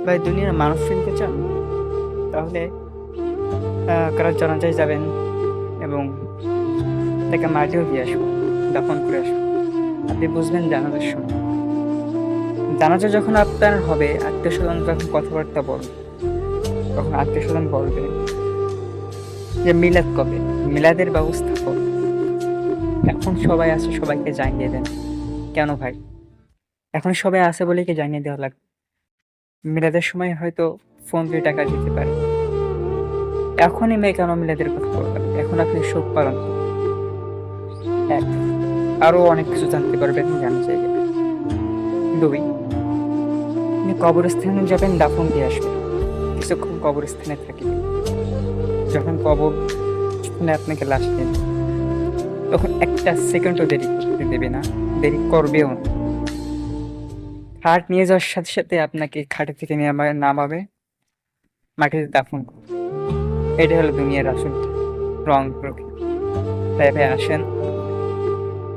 ভাই দুনিয়ার মানুষ চিনতে চান? তাহলে কারোর জানাজায় যাবেন এবং তাকে মাটিও দিয়ে আসবেন, দাফন করে আসবেন। আপনি বুঝবেন জানাজার সময়। জানাজা যখন আপনার হবে, আত্মীয়-স্বজন যখন কথাবার্তা বলবে, তখন আত্মীয়-স্বজন বলবে যে মিলাদ কবে? মিলাদের ব্যবস্থা করো। এখন সবাই আছে, সবাইকে জানিয়ে দেন। কেন ভাই? এখন সবাই আছে বলেই কি জানিয়ে দেওয়া লাগবে? মিলাদের সময় হয়তো ফোন দিয়ে টাকা দিতে পারে। এখনই মেয়ে কেন মিলাদের কথা বলবেন? এখন আপনি শোক পালন করুন। এক, আরো অনেক কিছু জানতে পারবেন জানা জায়গা। দুই, আপনি কবরস্থানে যাবেন, দাফন দিয়ে আসবেন। কিছুক্ষণ কবরস্থানে থাকবেন। যখন কবরস্থানে আপনাকে লাশ দেবে, তখন একটা সেকেন্ডও দেরি করতে দেবে না, দেরি করবেও না। খাট নিয়ে যাওয়ার সাথে সাথে আপনাকে খাটে থেকে নামাবে, মাটিতে দাফন করবে। এটা হলো দুনিয়ার আসল রং প্রকৃতি। তাই ভাই আসেন,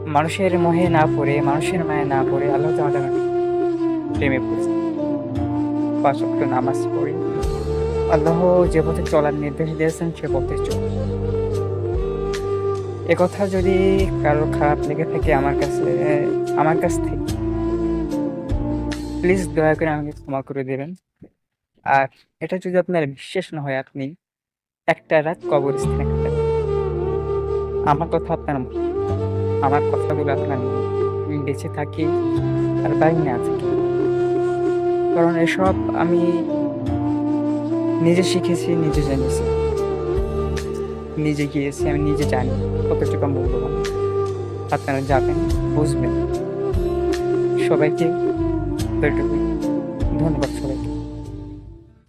মানুষের মোহে না পড়ে, মানুষের মায়ে না পড়ে আল্লাহ তাআলার প্রেমে পড়ছি। ৫ ওয়াক্ত নামাজ পড়ি। আল্লাহ যে পথে চলার নির্দেশ দিয়েছেন সে পথে চল। একথা যদি কারো খারাপ লেগে থাকে আমার কাছ থেকে প্লিজ দয়া করে আমাকে ক্ষমা করে দেবেন। আর এটা যদি আপনার বিশ্বাস না হয়, আপনি একটা রাত কবরস্থানে কাটান। আমার কথা আপনার আমার কথাগুলো আপনার আমি বেঁচে থাকি আর বাইরে না থাকি। কারণ এসব আমি নিজে শিখেছি, নিজে জেনেছি, নিজে গিয়েছি, আমি নিজে জানি কতটুকু মূল্যবান। আপনারা যাবেন, বুঝবেন। সবাইকে ধন্যবাদ সবাইকে।